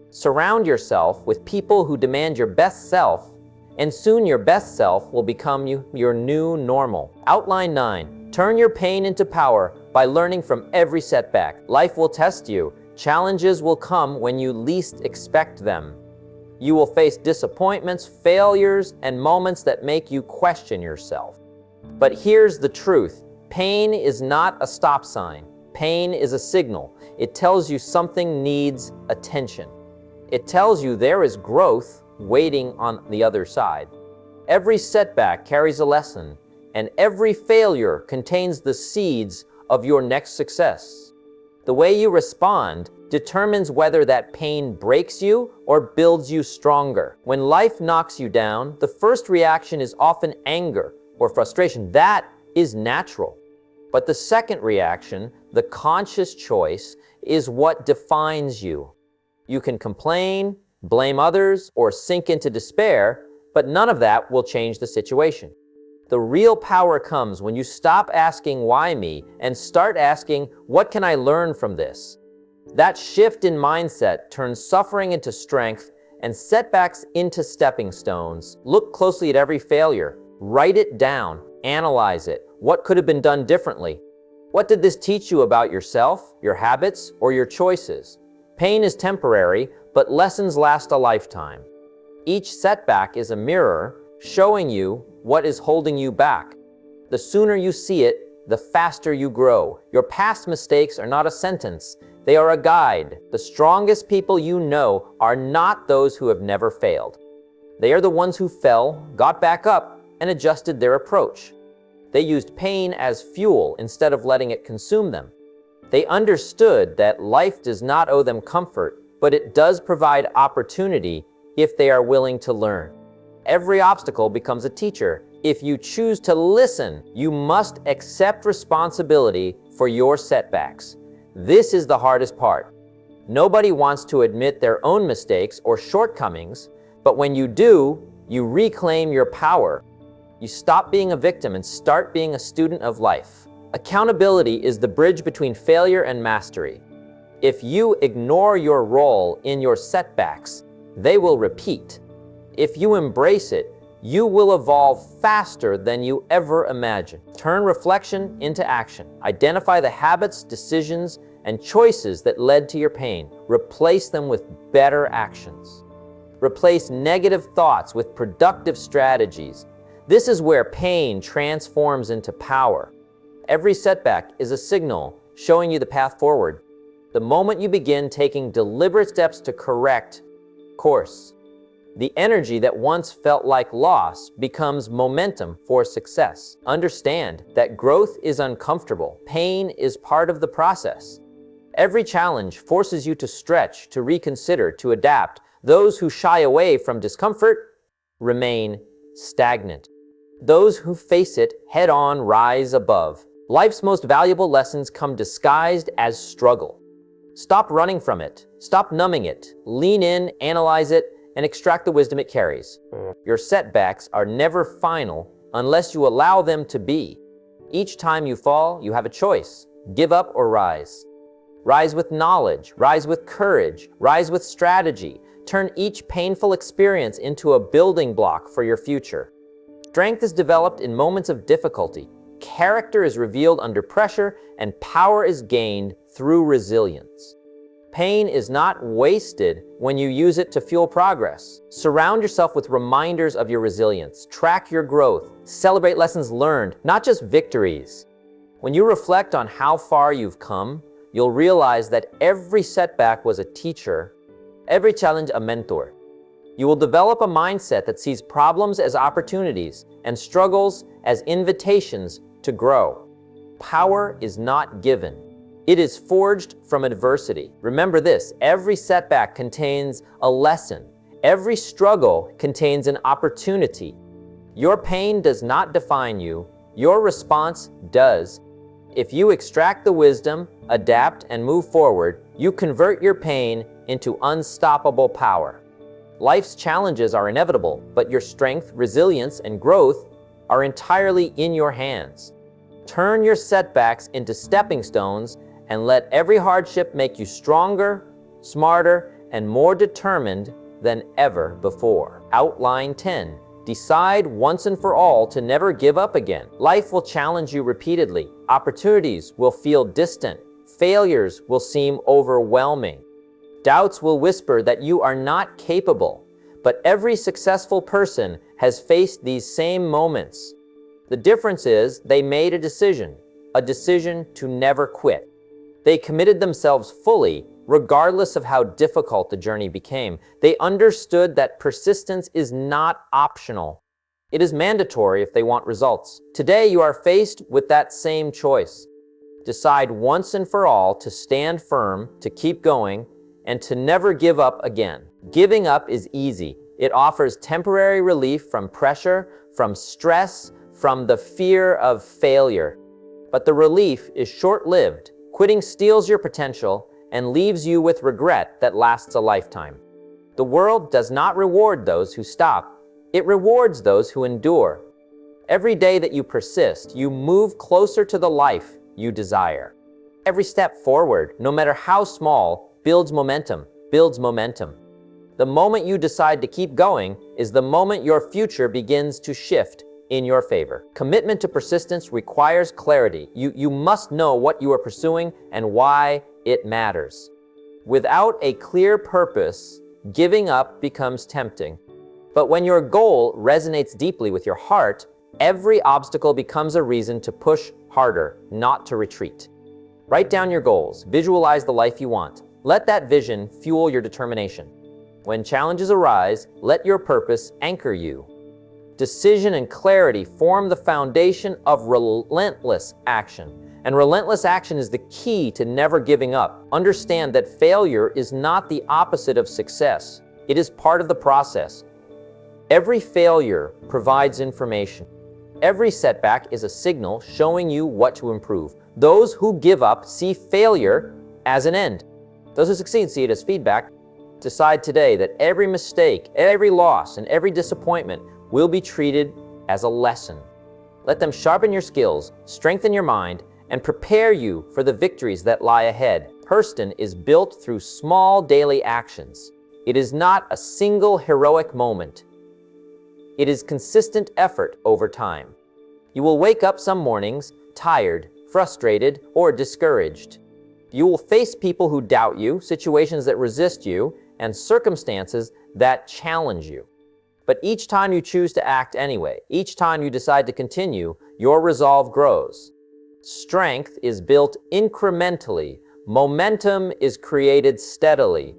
Surround yourself with people who demand your best self, and soon your best self will become your new normal. Outline 9. Turn your pain into power by learning from every setback. Life will test you. Challenges will come when you least expect them. You will face disappointments, failures, and moments that make you question yourself. But here's the truth. Pain is not a stop sign. Pain is a signal. It tells you something needs attention. It tells you there is growth waiting on the other side. Every setback carries a lesson, and every failure contains the seeds of your next success. The way you respond determines whether that pain breaks you or builds you stronger. When life knocks you down, the first reaction is often anger or frustration. That is natural. But the second reaction, the conscious choice, is what defines you. You can complain, blame others, or sink into despair, but none of that will change the situation. The real power comes when you stop asking, why me, and start asking, what can I learn from this? That shift in mindset turns suffering into strength and setbacks into stepping stones. Look closely at every failure. Write it down. Analyze it. What could have been done differently? What did this teach you about yourself, your habits, or your choices? Pain is temporary, but lessons last a lifetime. Each setback is a mirror showing you what is holding you back. The sooner you see it, the faster you grow. Your past mistakes are not a sentence. They are a guide. The strongest people you know are not those who have never failed. They are the ones who fell, got back up, and adjusted their approach. They used pain as fuel instead of letting it consume them. They understood that life does not owe them comfort, but it does provide opportunity if they are willing to learn. Every obstacle becomes a teacher. If you choose to listen, you must accept responsibility for your setbacks. This is the hardest part. Nobody wants to admit their own mistakes or shortcomings, but when you do, you reclaim your power. You stop being a victim and start being a student of life. Accountability is the bridge between failure and mastery. If you ignore your role in your setbacks, they will repeat. If you embrace it, you will evolve faster than you ever imagined. Turn reflection into action. Identify the habits, decisions, and choices that led to your pain. Replace them with better actions. Replace negative thoughts with productive strategies. This is where pain transforms into power. Every setback is a signal showing you the path forward. The moment you begin taking deliberate steps to correct course, the energy that once felt like loss becomes momentum for success. Understand that growth is uncomfortable. Pain is part of the process. Every challenge forces you to stretch, to reconsider, to adapt. Those who shy away from discomfort remain stagnant. Those who face it head-on rise above. Life's most valuable lessons come disguised as struggle. Stop running from it. Stop numbing it. Lean in, analyze it, and extract the wisdom it carries. Your setbacks are never final unless you allow them to be. Each time you fall, you have a choice: give up or rise. Rise with knowledge, rise with courage, rise with strategy. Turn each painful experience into a building block for your future. Strength is developed in moments of difficulty. Character is revealed under pressure, and power is gained through resilience. Pain is not wasted when you use it to fuel progress. Surround yourself with reminders of your resilience. Track your growth. Celebrate lessons learned, not just victories. When you reflect on how far you've come, you'll realize that every setback was a teacher, every challenge a mentor. You will develop a mindset that sees problems as opportunities and struggles as invitations to grow. Power is not given. It is forged from adversity. Remember this: every setback contains a lesson. Every struggle contains an opportunity. Your pain does not define you. Your response does. If you extract the wisdom, adapt, and move forward, you convert your pain into unstoppable power. Life's challenges are inevitable, but your strength, resilience, and growth are entirely in your hands. Turn your setbacks into stepping stones and let every hardship make you stronger, smarter, and more determined than ever before. Outline 10. Decide once and for all to never give up again. Life will challenge you repeatedly. Opportunities will feel distant. Failures will seem overwhelming. Doubts will whisper that you are not capable. But every successful person has faced these same moments. The difference is they made a decision to never quit. They committed themselves fully, regardless of how difficult the journey became. They understood that persistence is not optional. It is mandatory if they want results. Today, you are faced with that same choice. Decide once and for all to stand firm, to keep going, and to never give up again. Giving up is easy. It offers temporary relief from pressure, from stress, from the fear of failure. But the relief is short-lived. Quitting steals your potential and leaves you with regret that lasts a lifetime. The world does not reward those who stop. It rewards those who endure. Every day that you persist, you move closer to the life you desire. Every step forward, no matter how small, builds momentum. The moment you decide to keep going is the moment your future begins to shift in your favor. Commitment to persistence requires clarity. You must know what you are pursuing and why it matters. Without a clear purpose, giving up becomes tempting. But when your goal resonates deeply with your heart, every obstacle becomes a reason to push harder, not to retreat. Write down your goals. Visualize the life you want. Let that vision fuel your determination. When challenges arise, let your purpose anchor you. Decision and clarity form the foundation of relentless action. And relentless action is the key to never giving up. Understand that failure is not the opposite of success. It is part of the process. Every failure provides information. Every setback is a signal showing you what to improve. Those who give up see failure as an end. Those who succeed see it as feedback. Decide today that every mistake, every loss, and every disappointment will be treated as a lesson. Let them sharpen your skills, strengthen your mind, and prepare you for the victories that lie ahead. Persistence is built through small daily actions. It is not a single heroic moment. It is consistent effort over time. You will wake up some mornings tired, frustrated, or discouraged. You will face people who doubt you, situations that resist you, and circumstances that challenge you. But each time you choose to act anyway, each time you decide to continue, your resolve grows. Strength is built incrementally, momentum is created steadily,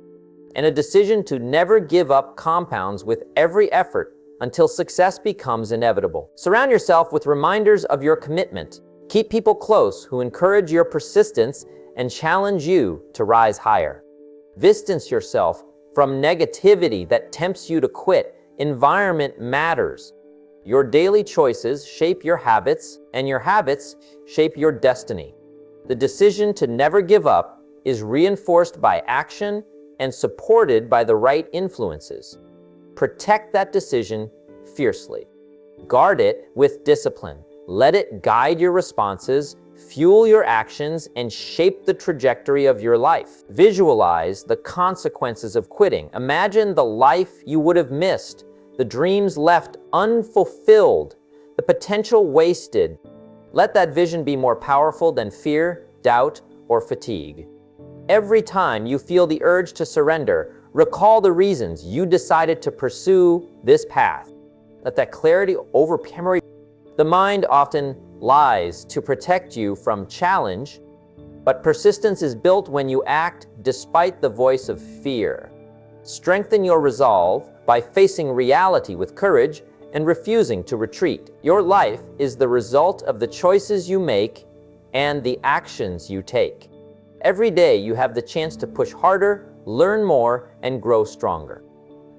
and a decision to never give up compounds with every effort until success becomes inevitable. Surround yourself with reminders of your commitment. Keep people close who encourage your persistence and challenge you to rise higher. Distance yourself from negativity that tempts you to quit. Environment matters. Your daily choices shape your habits, and your habits shape your destiny. The decision to never give up is reinforced by action and supported by the right influences. Protect that decision fiercely. Guard it with discipline. Let it guide your responses, fuel your actions, and shape the trajectory of your life. Visualize the consequences of quitting. Imagine the life you would have missed, the dreams left unfulfilled, the potential wasted. Let that vision be more powerful than fear, doubt, or fatigue. Every time you feel the urge to surrender, recall the reasons you decided to pursue this path. Let that clarity overpower. The mind often lies to protect you from challenge, but persistence is built when you act despite the voice of fear. Strengthen your resolve by facing reality with courage and refusing to retreat. Your life is the result of the choices you make and the actions you take. Every day you have the chance to push harder, learn more, and grow stronger.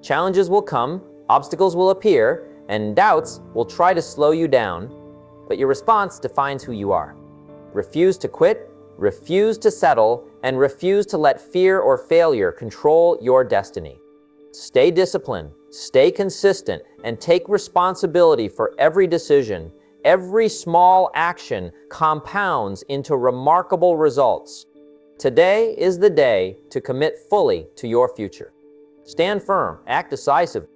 Challenges will come, obstacles will appear, and doubts will try to slow you down, but your response defines who you are. Refuse to quit, refuse to settle, and refuse to let fear or failure control your destiny. Stay disciplined, stay consistent, and take responsibility for every decision. Every small action compounds into remarkable results. Today is the day to commit fully to your future. Stand firm, act decisive,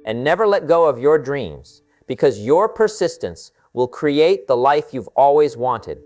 and never let go of your dreams, because your persistence will create the life you've always wanted.